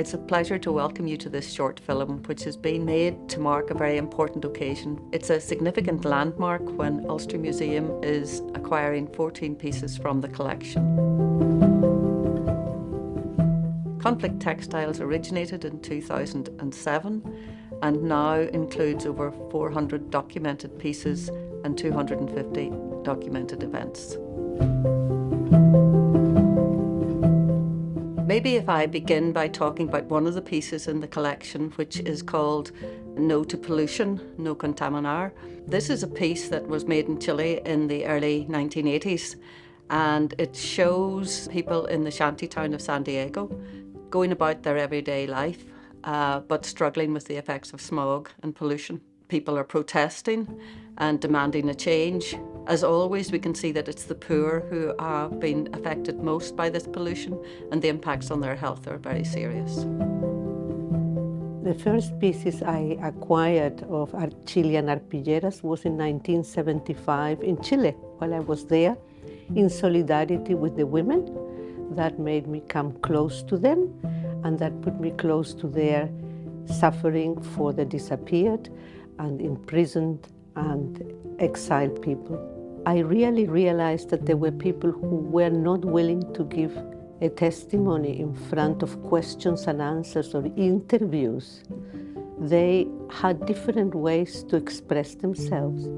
It's a pleasure to welcome you to this short film, which has been made to mark a very important occasion. It's a significant landmark when Ulster Museum is acquiring 14 pieces from the collection. Conflict Textiles originated in 2007 and now includes over 400 documented pieces and 250 documented events. Maybe if I begin by talking about one of the pieces in the collection, which is called No to Pollution, No Contaminar. This is a piece that was made in Chile in the early 1980s, and it shows people in the shanty town of San Diego going about their everyday life, but struggling with the effects of smog and pollution. People are protesting and demanding a change. As always, we can see that it's the poor who have been affected most by this pollution, and the impacts on their health are very serious. The first pieces I acquired of Chilean arpilleras was in 1975 in Chile, while I was there, in solidarity with the women. That made me come close to them, and that put me close to their suffering for the disappeared and imprisoned and exiled people. I really realized that there were people who were not willing to give a testimony in front of questions and answers or interviews. They had different ways to express themselves.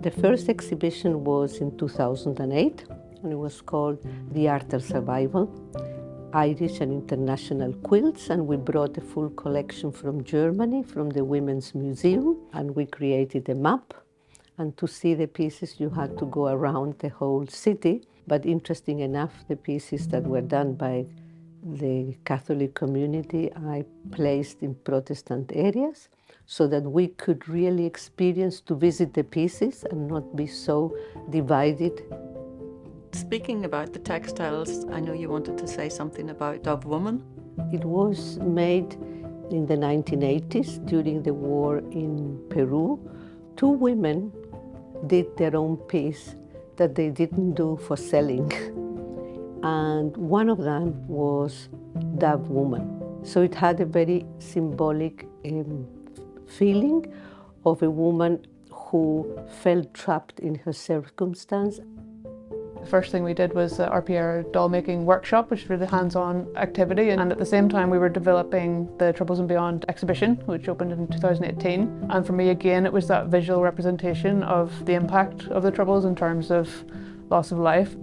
The first exhibition was in 2008, and it was called The Art of Survival, Irish and International Quilts, and we brought a full collection from Germany, from the Women's Museum, and we created a map. And to see the pieces, you had to go around the whole city. But interesting enough, the pieces that were done by the Catholic community, I placed in Protestant areas so that we could really experience to visit the pieces and not be so divided. Speaking about the textiles, I know you wanted to say something about Dove Woman. It was made in the 1980s during the war in Peru. Two women did their own piece that they didn't do for selling. And one of them was Dove Woman. So it had a very symbolic feeling of a woman who felt trapped in her circumstance. The first thing we did was the RPR doll making workshop, which was really hands-on activity, and at the same time we were developing the Troubles and Beyond exhibition, which opened in 2018. And for me, again, it was that visual representation of the impact of the Troubles in terms of loss of life.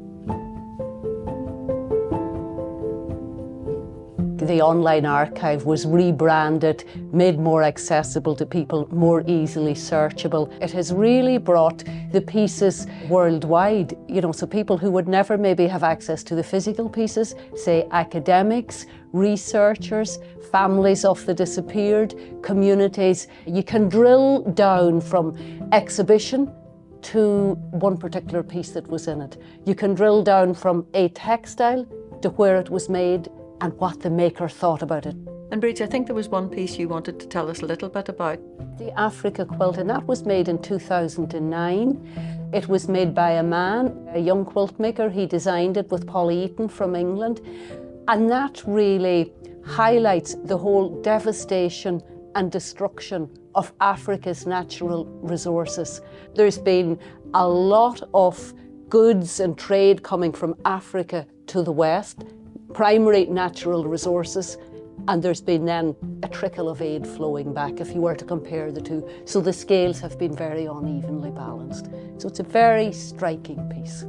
The online archive was rebranded, made more accessible to people, more easily searchable. It has really brought the pieces worldwide, so people who would never maybe have access to the physical pieces, say academics, researchers, families of the disappeared, communities. You can drill down from exhibition to one particular piece that was in it. You can drill down from a textile to where it was made and what the maker thought about it. And Bridget, I think there was one piece you wanted to tell us a little bit about. The Africa quilt, and that was made in 2009. It was made by a man, a young quilt maker. He designed it with Polly Eaton from England. And that really highlights the whole devastation and destruction of Africa's natural resources. There's been a lot of goods and trade coming from Africa to the West, primary natural resources, and there's been then a trickle of aid flowing back if you were to compare the two. So the scales have been very unevenly balanced. So it's a very striking piece.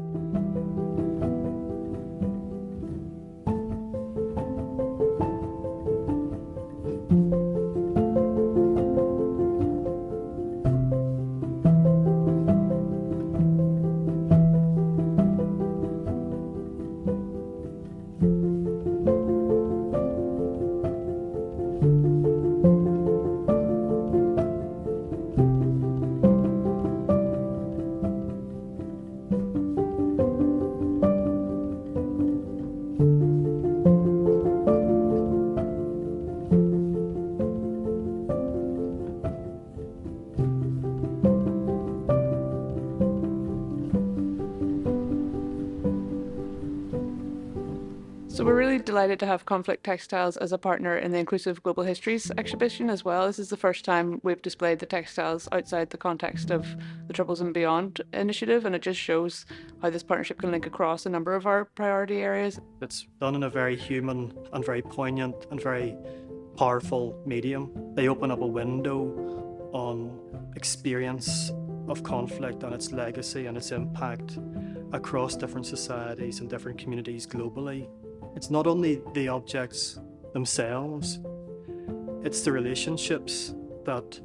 So we're really delighted to have Conflict Textiles as a partner in the Inclusive Global Histories exhibition as well. This is the first time we've displayed the textiles outside the context of the Troubles and Beyond initiative, and it just shows how this partnership can link across a number of our priority areas. It's done in a very human and very poignant and very powerful medium. They open up a window on experience of conflict and its legacy and its impact across different societies and different communities globally. It's not only the objects themselves, it's the relationships that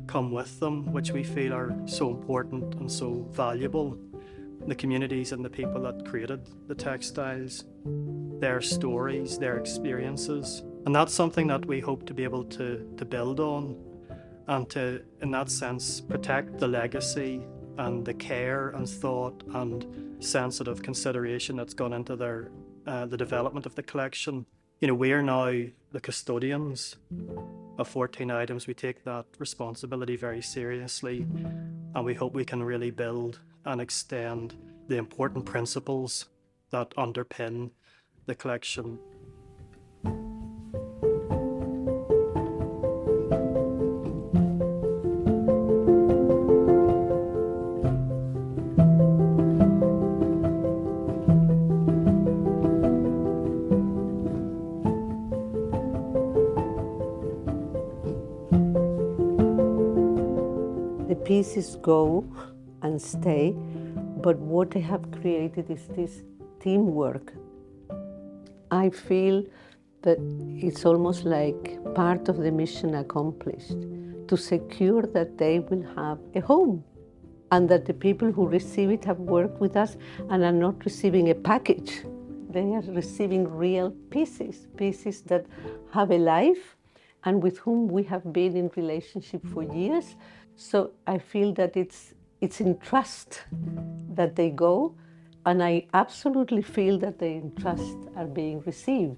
come with them, which we feel are so important and so valuable. The communities and the people that created the textiles, their stories, their experiences. And that's something that we hope to be able to build on and to, in that sense, protect the legacy and the care and thought and sensitive consideration that's gone into the development of the collection. You know, we are now the custodians of 14 items. We take that responsibility very seriously, and we hope we can really build and extend the important principles that underpin the collection. The pieces go and stay, but what they have created is this teamwork. I feel that it's almost like part of the mission accomplished, to secure that they will have a home and that the people who receive it have worked with us and are not receiving a package. They are receiving real pieces, pieces that have a life and with whom we have been in relationship for years. So I feel that it's in trust that they go, and I absolutely feel that the in trust are being received.